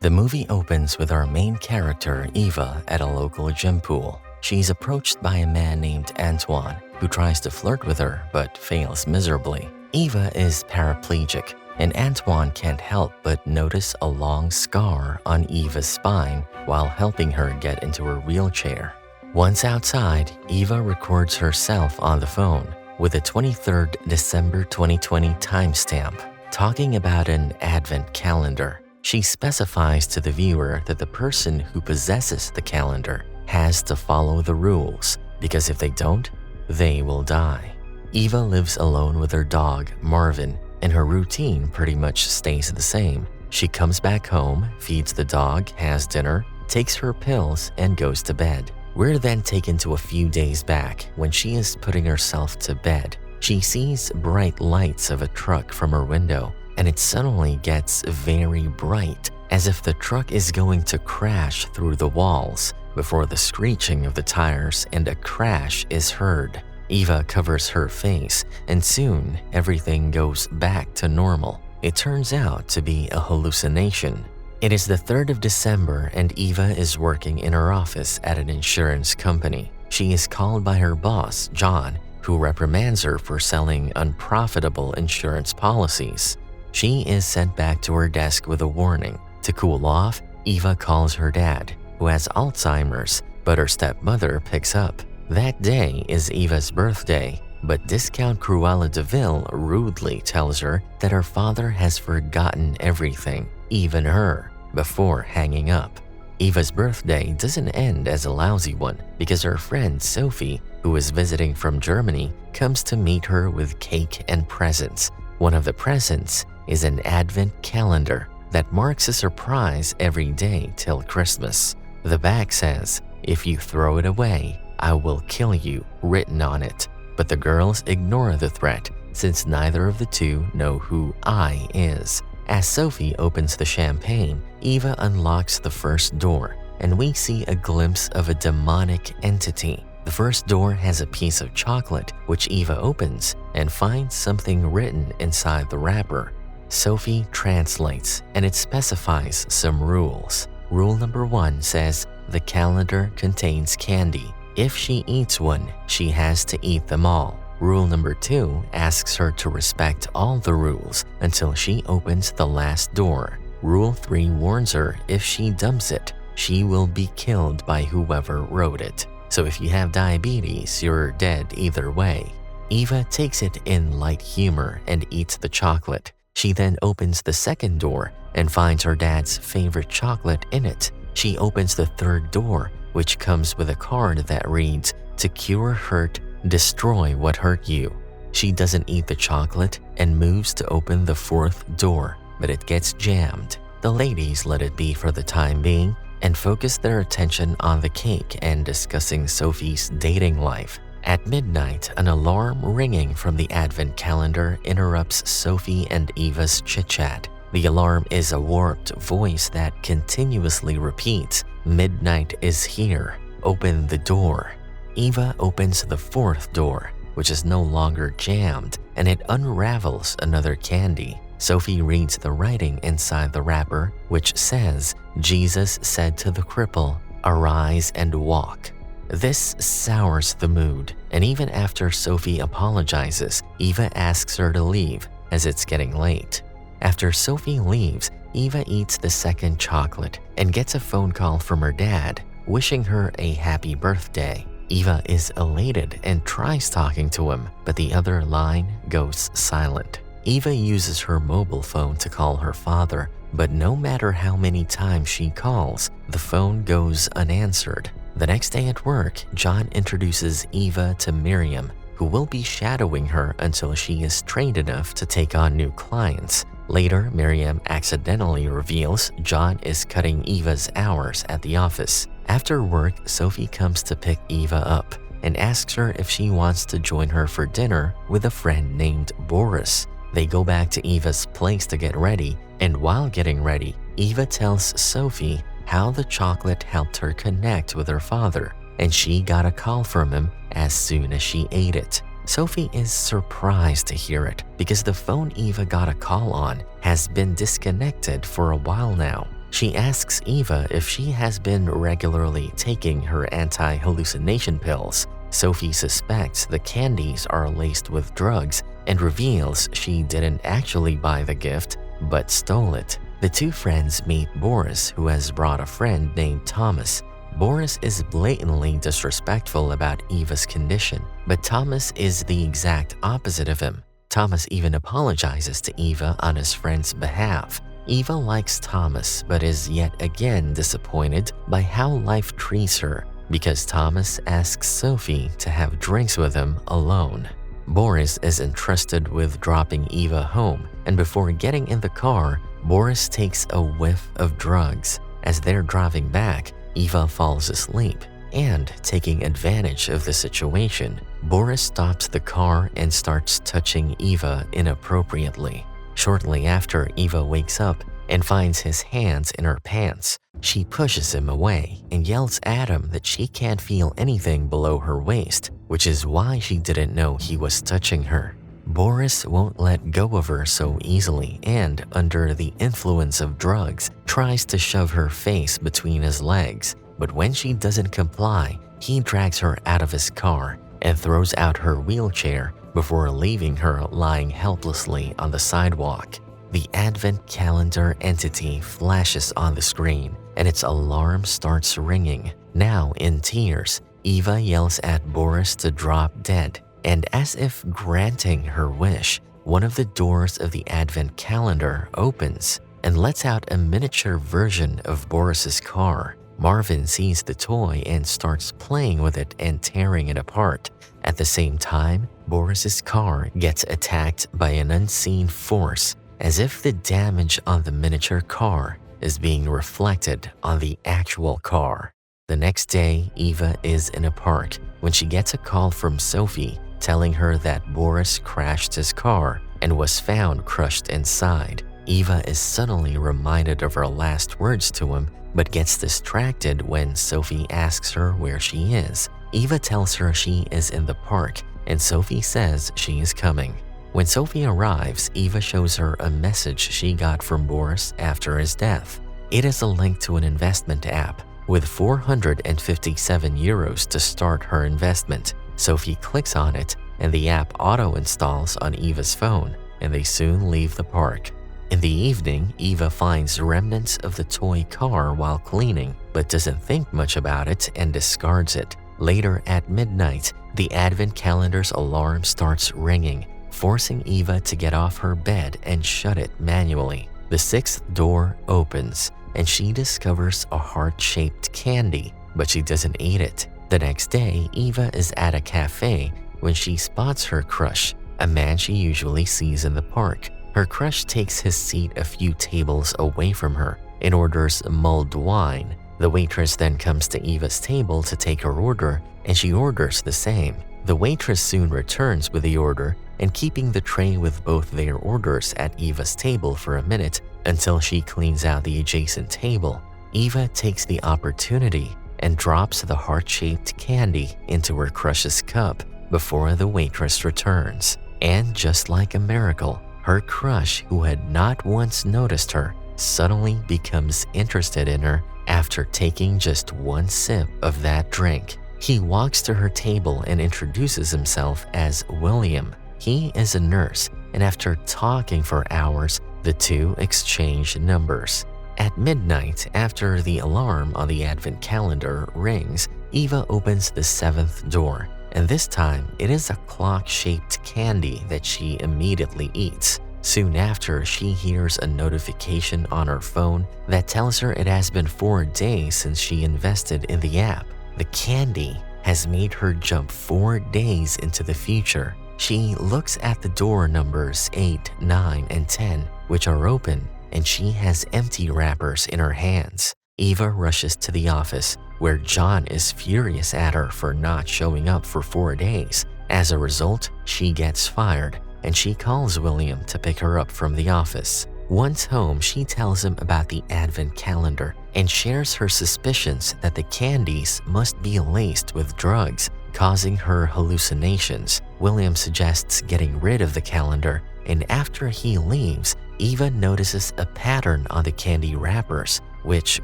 The movie opens with our main character, Eva, at a local gym pool. She's approached by a man named Antoine, who tries to flirt with her but fails miserably. Eva is paraplegic, and Antoine can't help but notice a long scar on Eva's spine while helping her get into her wheelchair. Once outside, Eva records herself on the phone with a 23rd December 2020 timestamp, talking about an advent calendar. She specifies to the viewer that the person who possesses the calendar has to follow the rules, because if they don't, they will die. Eva lives alone with her dog, Marvin, and her routine pretty much stays the same. She comes back home, feeds the dog, has dinner, takes her pills, and goes to bed. We're then taken to a few days back when she is putting herself to bed. She sees bright lights of a truck from her window, and it suddenly gets very bright, as if the truck is going to crash through the walls before the screeching of the tires and a crash is heard. Eva covers her face, and soon everything goes back to normal. It turns out to be a hallucination. It is the 3rd of December, and Eva is working in her office at an insurance company. She is called by her boss, John, who reprimands her for selling unprofitable insurance policies. She is sent back to her desk with a warning. To cool off, Eva calls her dad, who has Alzheimer's, but her stepmother picks up. That day is Eva's birthday, but Discount Cruella de Vil rudely tells her that her father has forgotten everything, even her, before hanging up. Eva's birthday doesn't end as a lousy one because her friend Sophie, who is visiting from Germany, comes to meet her with cake and presents. One of the presents is an advent calendar that marks a surprise every day till Christmas. The back says, "If you throw it away, I will kill you," written on it. But the girls ignore the threat since neither of the two know who I is. As Sophie opens the champagne, Eva unlocks the first door, and we see a glimpse of a demonic entity. The first door has a piece of chocolate, which Eva opens and finds something written inside the wrapper. Sophie translates, and it specifies some rules. Rule number 1 says the calendar contains candy. If she eats one, she has to eat them all. Rule number 2 asks her to respect all the rules until she opens the last door. Rule 3 warns her if she dumps it, she will be killed by whoever wrote it. So if you have diabetes, you're dead either way. Eva takes it in light humor and eats the chocolate. She then opens the second door and finds her dad's favorite chocolate in it. She opens the third door, which comes with a card that reads, "To cure hurt, destroy what hurt you." She doesn't eat the chocolate and moves to open the fourth door, but it gets jammed. The ladies let it be for the time being and focus their attention on the cake and discussing Sophie's dating life. At midnight, an alarm ringing from the advent calendar interrupts Sophie and Eva's chit-chat. The alarm is a warped voice that continuously repeats, "Midnight is here. Open the door." Eva opens the fourth door, which is no longer jammed, and it unravels another candy. Sophie reads the writing inside the wrapper, which says, "Jesus said to the cripple, 'Arise and walk.'" This sours the mood, and even after Sophie apologizes, Eva asks her to leave as it's getting late. After Sophie leaves, Eva eats the second chocolate and gets a phone call from her dad, wishing her a happy birthday. Eva is elated and tries talking to him, but the other line goes silent. Eva uses her mobile phone to call her father, but no matter how many times she calls, the phone goes unanswered. The next day at work, John introduces Eva to Miriam, who will be shadowing her until she is trained enough to take on new clients. Later, Miriam accidentally reveals John is cutting Eva's hours at the office. After work, Sophie comes to pick Eva up and asks her if she wants to join her for dinner with a friend named Boris. They go back to Eva's place to get ready, and while getting ready, Eva tells Sophie how the chocolate helped her connect with her father, and she got a call from him as soon as she ate it. Sophie is surprised to hear it because the phone Eva got a call on has been disconnected for a while now. She asks Eva if she has been regularly taking her anti-hallucination pills. Sophie suspects the candies are laced with drugs and reveals she didn't actually buy the gift, but stole it. The two friends meet Boris, who has brought a friend named Thomas. Boris is blatantly disrespectful about Eva's condition, but Thomas is the exact opposite of him. Thomas even apologizes to Eva on his friend's behalf. Eva likes Thomas, but is yet again disappointed by how life treats her because Thomas asks Sophie to have drinks with him alone. Boris is entrusted with dropping Eva home, and before getting in the car, Boris takes a whiff of drugs. As they're driving back, Eva falls asleep, and taking advantage of the situation, Boris stops the car and starts touching Eva inappropriately. Shortly after, Eva wakes up and finds his hands in her pants. She pushes him away and yells at him that she can't feel anything below her waist, which is why she didn't know he was touching her. Boris won't let go of her so easily and, under the influence of drugs, tries to shove her face between his legs. But when she doesn't comply, he drags her out of his car and throws out her wheelchair before leaving her lying helplessly on the sidewalk. The advent calendar entity flashes on the screen and its alarm starts ringing. Now in tears, Eva yells at Boris to drop dead, and as if granting her wish, one of the doors of the advent calendar opens and lets out a miniature version of Boris's car. Marvin sees the toy and starts playing with it and tearing it apart. At the same time, Boris's car gets attacked by an unseen force, as if the damage on the miniature car is being reflected on the actual car. The next day, Eva is in a park when she gets a call from Sophie telling her that Boris crashed his car and was found crushed inside. Eva is suddenly reminded of her last words to him, but gets distracted when Sophie asks her where she is. Eva tells her she is in the park, and Sophie says she is coming. When Sophie arrives, Eva shows her a message she got from Boris after his death. It is a link to an investment app with 457 euros to start her investment. Sophie clicks on it, and the app auto-installs on Eva's phone, and they soon leave the park. In the evening, Eva finds remnants of the toy car while cleaning, but doesn't think much about it and discards it. Later at midnight, the advent calendar's alarm starts ringing, forcing Eva to get off her bed and shut it manually. The sixth door opens, and she discovers a heart-shaped candy, but she doesn't eat it. The next day, Eva is at a cafe when she spots her crush, a man she usually sees in the park. Her crush takes his seat a few tables away from her and orders mulled wine. The waitress then comes to Eva's table to take her order, and she orders the same. The waitress soon returns with the order and keeping the tray with both their orders at Eva's table for a minute until she cleans out the adjacent table. Eva takes the opportunity and drops the heart-shaped candy into her crush's cup before the waitress returns. And just like a miracle, her crush, who had not once noticed her, suddenly becomes interested in her after taking just one sip of that drink. He walks to her table and introduces himself as William. He is a nurse, and after talking for hours, the two exchange numbers. At midnight, after the alarm on the advent calendar rings, Eva opens the seventh door, and this time it is a clock-shaped candy that she immediately eats. Soon after, she hears a notification on her phone that tells her it has been 4 days since she invested in the app. The candy has made her jump 4 days into the future. She looks at the door numbers 8, 9, and 10, which are open, and she has empty wrappers in her hands. Eva rushes to the office, where John is furious at her for not showing up for 4 days. As a result, she gets fired, and she calls William to pick her up from the office. Once home, she tells him about the advent calendar and shares her suspicions that the candies must be laced with drugs, causing her hallucinations. William suggests getting rid of the calendar, and after he leaves, Eva notices a pattern on the candy wrappers, which,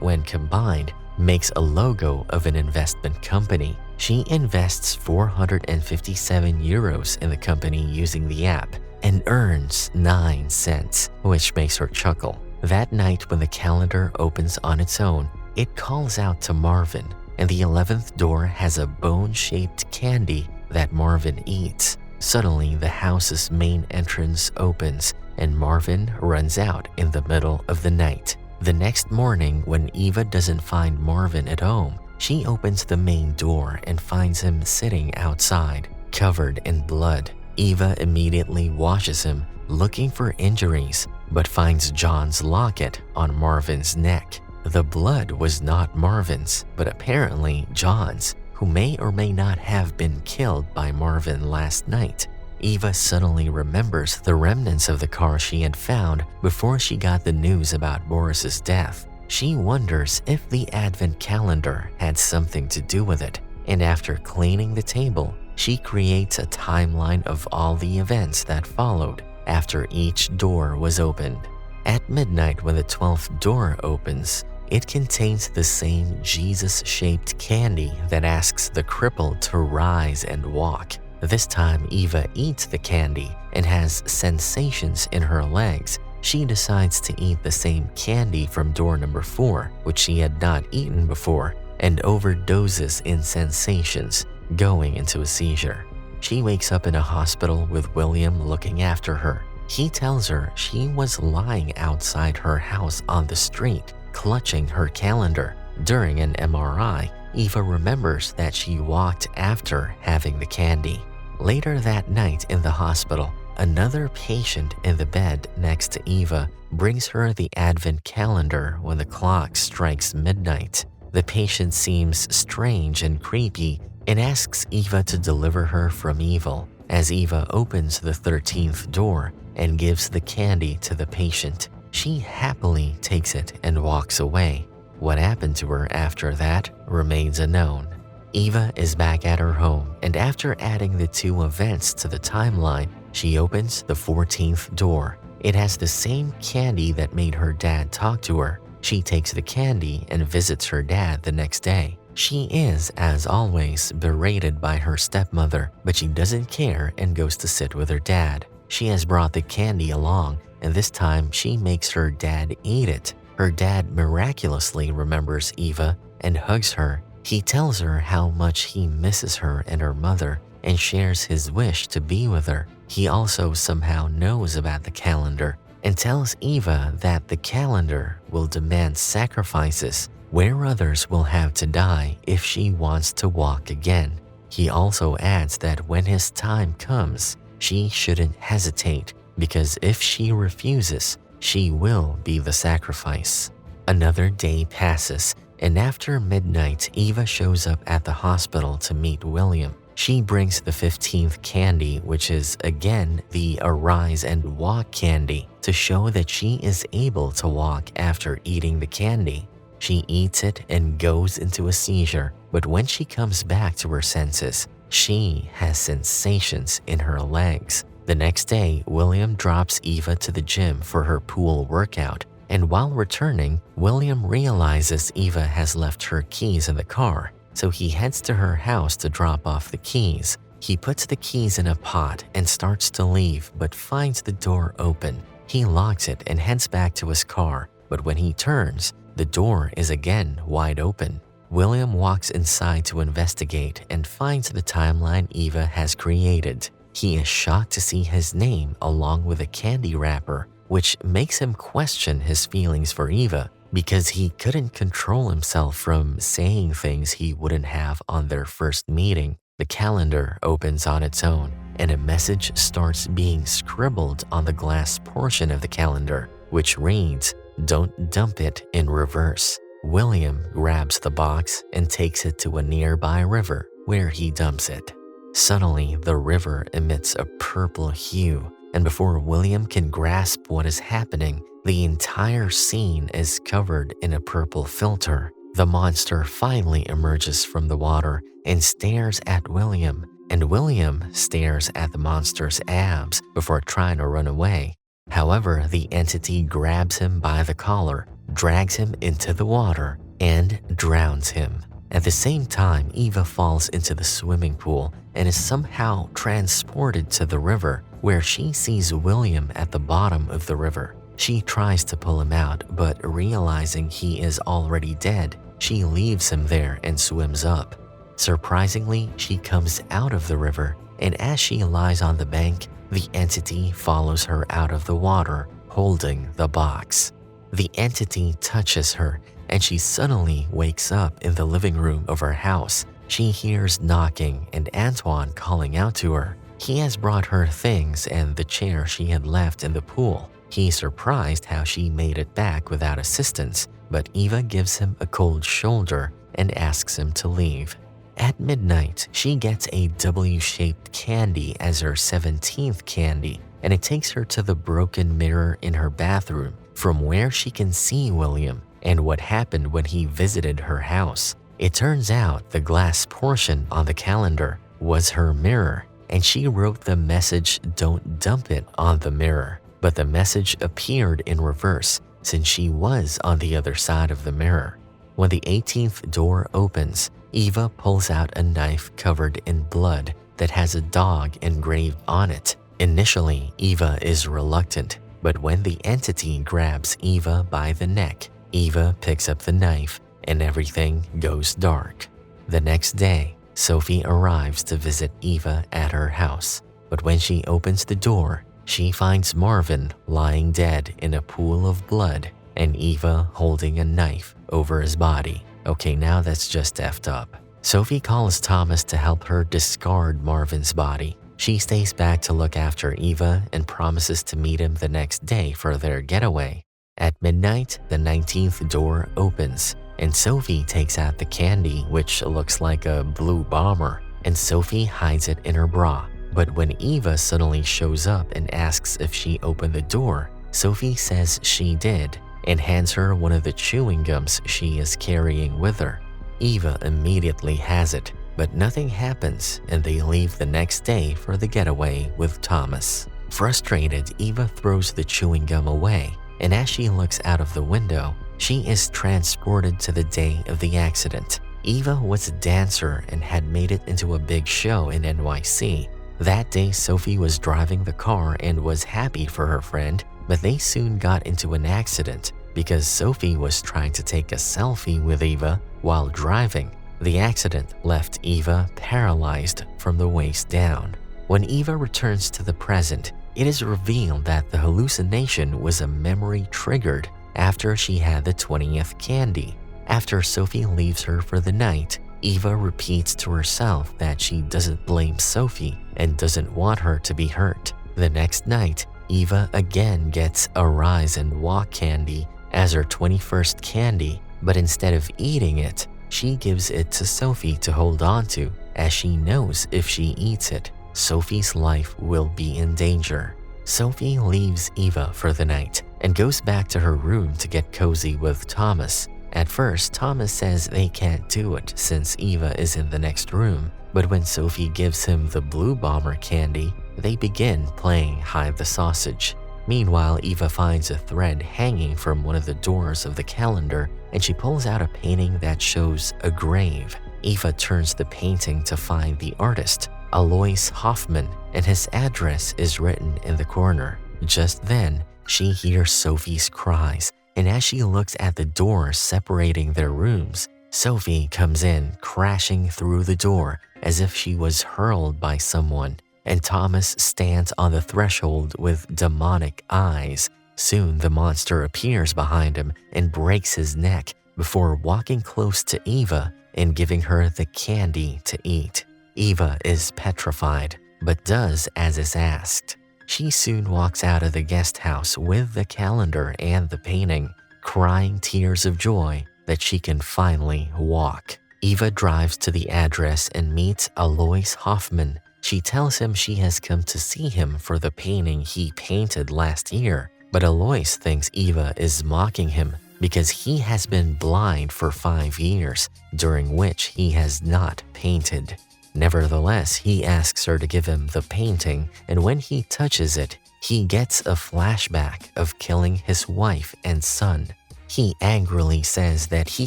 when combined, makes a logo of an investment company. She invests 457 euros in the company using the app and earns 9 cents, which makes her chuckle. That night, when the calendar opens on its own, it calls out to Marvin, and the 11th door has a bone-shaped candy that Marvin eats. Suddenly, the house's main entrance opens, and Marvin runs out in the middle of the night. The next morning, when Eva doesn't find Marvin at home, she opens the main door and finds him sitting outside, covered in blood. Eva immediately washes him, looking for injuries, but finds John's locket on Marvin's neck. The blood was not Marvin's, but apparently John's, who may or may not have been killed by Marvin last night. Eva suddenly remembers the remnants of the car she had found before she got the news about Boris's death. She wonders if the advent calendar had something to do with it, and after cleaning the table, she creates a timeline of all the events that followed after each door was opened. At midnight, when the 12th door opens, it contains the same Jesus-shaped candy that asks the cripple to rise and walk. This time, Eva eats the candy and has sensations in her legs. She decides to eat the same candy from door number 4, which she had not eaten before, and overdoses in sensations, going into a seizure. She wakes up in a hospital with William looking after her. He tells her she was lying outside her house on the street, clutching her calendar. During an MRI, Eva remembers that she walked after having the candy. Later that night in the hospital, another patient in the bed next to Eva brings her the advent calendar when the clock strikes midnight. The patient seems strange and creepy and asks Eva to deliver her from evil, as Eva opens the 13th door and gives the candy to the patient. She happily takes it and walks away. What happened to her after that remains unknown. Eva is back at her home, and after adding the 2 events to the timeline, she opens the 14th door. It has the same candy that made her dad talk to her. She takes the candy and visits her dad the next day. She is, as always, berated by her stepmother, but she doesn't care and goes to sit with her dad. She has brought the candy along, and this time she makes her dad eat it. Her dad miraculously remembers Eva and hugs her. He tells her how much he misses her and her mother and shares his wish to be with her. He also somehow knows about the calendar and tells Eva that the calendar will demand sacrifices, where others will have to die if she wants to walk again. He also adds that when his time comes, she shouldn't hesitate, because if she refuses, she will be the sacrifice. Another day passes, and after midnight, Eva shows up at the hospital to meet William. She brings the 15th candy, which is again the arise and walk candy, to show that she is able to walk after eating the candy. She eats it and goes into a seizure, but when she comes back to her senses, she has sensations in her legs. The next day, William drops Eva to the gym for her pool workout, and while returning, William realizes Eva has left her keys in the car, so he heads to her house to drop off the keys. He puts the keys in a pot and starts to leave, but finds the door open. He locks it and heads back to his car, but when he turns, the door is again wide open. William walks inside to investigate and finds the timeline Eva has created. He is shocked to see his name along with a candy wrapper, which makes him question his feelings for Eva because he couldn't control himself from saying things he wouldn't have on their first meeting. The calendar opens on its own, and a message starts being scribbled on the glass portion of the calendar, which reads, "Don't dump it in reverse." William grabs the box and takes it to a nearby river where he dumps it. Suddenly, the river emits a purple hue, and before William can grasp what is happening, the entire scene is covered in a purple filter. The monster finally emerges from the water and stares at William, and William stares at the monster's abs before trying to run away. However, the entity grabs him by the collar, drags him into the water, and drowns him. At the same time, Eva falls into the swimming pool and is somehow transported to the river, where she sees William at the bottom of the river. She tries to pull him out, but realizing he is already dead, she leaves him there and swims up. Surprisingly, she comes out of the river, and as she lies on the bank, the entity follows her out of the water, holding the box. The entity touches her, and she suddenly wakes up in the living room of her house. She hears knocking and Antoine calling out to her. He has brought her things and the chair she had left in the pool. He's surprised how she made it back without assistance, but Eva gives him a cold shoulder and asks him to leave. At midnight, she gets a W-shaped candy as her 17th candy, and it takes her to the broken mirror in her bathroom, from where she can see William and what happened when he visited her house. It turns out the glass portion on the calendar was her mirror, and she wrote the message "Don't dump it" on the mirror, but the message appeared in reverse since she was on the other side of the mirror. When the 18th door opens, Eva pulls out a knife covered in blood that has a dog engraved on it. Initially, Eva is reluctant, but when the entity grabs Eva by the neck, Eva picks up the knife and everything goes dark. The next day, Sophie arrives to visit Eva at her house, but when she opens the door, she finds Marvin lying dead in a pool of blood and Eva holding a knife over his body. Okay, now that's just effed up. Sophie calls Thomas to help her discard Marvin's body. She stays back to look after Eva and promises to meet him the next day for their getaway. At midnight, the 19th door opens, and Sophie takes out the candy, which looks like a blue bomber, and Sophie hides it in her bra. But when Eva suddenly shows up and asks if she opened the door, Sophie says she did and hands her one of the chewing gums she is carrying with her. Eva immediately has it, but nothing happens, and they leave the next day for the getaway with Thomas. Frustrated, Eva throws the chewing gum away, and as she looks out of the window, she is transported to the day of the accident. Eva was a dancer and had made it into a big show in NYC. That day, Sophie was driving the car and was happy for her friend, but they soon got into an accident because Sophie was trying to take a selfie with Eva while driving. The accident left Eva paralyzed from the waist down. When Eva returns to the present, it is revealed that the hallucination was a memory triggered after she had the 20th candy. After Sophie leaves her for the night, Eva repeats to herself that she doesn't blame Sophie and doesn't want her to be hurt. The next night, Eva again gets a rise and walk candy as her 21st candy, but instead of eating it, she gives it to Sophie to hold on to, as she knows if she eats it, Sophie's life will be in danger. Sophie leaves Eva for the night and goes back to her room to get cozy with Thomas. At first, Thomas says they can't do it since Eva is in the next room, but when Sophie gives him the blue bomber candy, they begin playing hide the sausage. Meanwhile, Eva finds a thread hanging from one of the doors of the calendar, and she pulls out a painting that shows a grave. Eva turns the painting to find the artist, Alois Hoffman, and his address is written in the corner. Just then, she hears Sophie's cries, and as she looks at the door separating their rooms, Sophie comes in, crashing through the door as if she was hurled by someone, and Thomas stands on the threshold with demonic eyes. Soon the monster appears behind him and breaks his neck before walking close to Eva and giving her the candy to eat. Eva is petrified, but does as is asked. She soon walks out of the guest house with the calendar and the painting, crying tears of joy that she can finally walk. Eva drives to the address and meets Alois Hoffman. She tells him she has come to see him for the painting he painted last year, but Alois thinks Eva is mocking him because he has been blind for 5 years, during which he has not painted. Nevertheless, he asks her to give him the painting, and when he touches it, he gets a flashback of killing his wife and son. He angrily says that he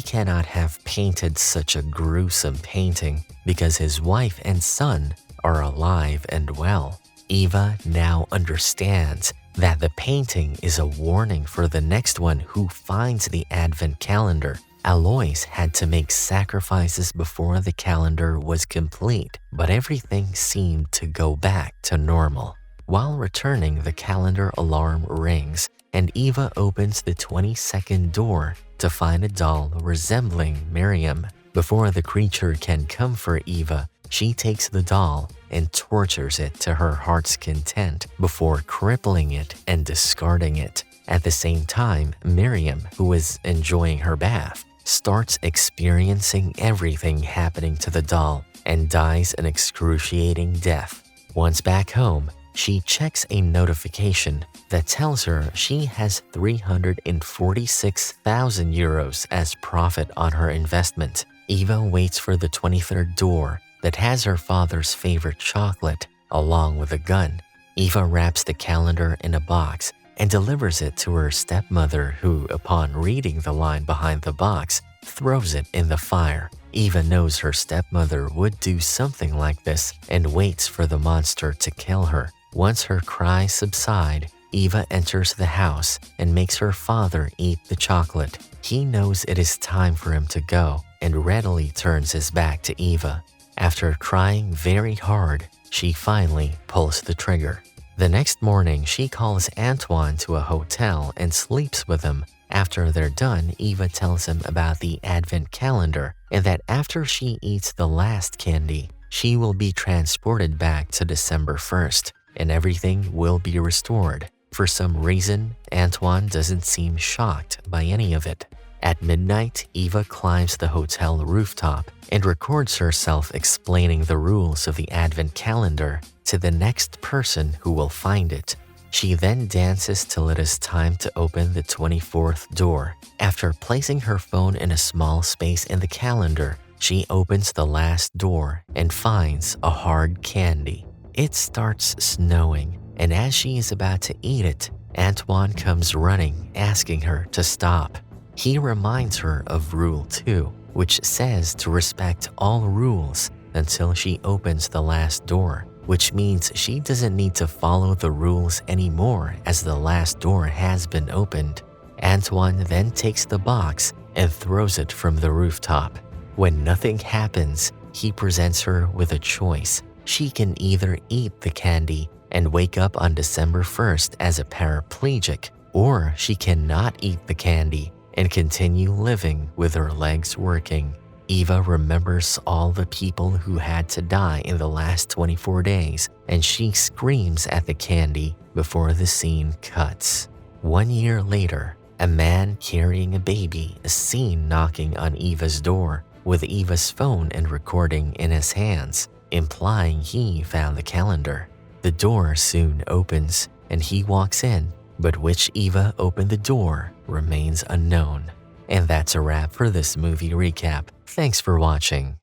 cannot have painted such a gruesome painting because his wife and son are alive and well. Eva now understands that the painting is a warning for the next one who finds the advent calendar. Alois had to make sacrifices before the calendar was complete, but everything seemed to go back to normal. While returning, the calendar alarm rings, and Eva opens the 22nd door to find a doll resembling Miriam. Before the creature can come for Eva, she takes the doll and tortures it to her heart's content before crippling it and discarding it. At the same time, Miriam, who is enjoying her bath, starts experiencing everything happening to the doll and dies an excruciating death. Once back home, she checks a notification that tells her she has 346,000 euros as profit on her investment. Eva waits for the 23rd door that has her father's favorite chocolate along with a gun. Eva wraps the calendar in a box and delivers it to her stepmother, who, upon reading the line behind the box, throws it in the fire. Eva knows her stepmother would do something like this and waits for the monster to kill her. Once her cries subside, Eva enters the house and makes her father eat the chocolate. He knows it is time for him to go and readily turns his back to Eva. After trying very hard, she finally pulls the trigger. The next morning, she calls Antoine to a hotel and sleeps with him. After they're done, Eva tells him about the advent calendar and that after she eats the last candy, she will be transported back to December 1st and everything will be restored. For some reason, Antoine doesn't seem shocked by any of it. At midnight, Eva climbs the hotel rooftop and records herself explaining the rules of the advent calendar to the next person who will find it. She then dances till it is time to open the 24th door. After placing her phone in a small space in the calendar, she opens the last door and finds a hard candy. It starts snowing, and as she is about to eat it, Antoine comes running, asking her to stop. He reminds her of Rule 2, which says to respect all rules until she opens the last door, which means she doesn't need to follow the rules anymore as the last door has been opened. Antoine then takes the box and throws it from the rooftop. When nothing happens, he presents her with a choice. She can either eat the candy and wake up on December 1st as a paraplegic, or she cannot eat the candy and continue living with her legs working. Eva remembers all the people who had to die in the last 24 days, and she screams at the candy before the scene cuts. 1 year later, a man carrying a baby is seen knocking on Eva's door with Eva's phone and recording in his hands, implying he found the calendar. The door soon opens and he walks in, but which Eva opened the door remains unknown. And that's a wrap for this movie recap. Thanks for watching.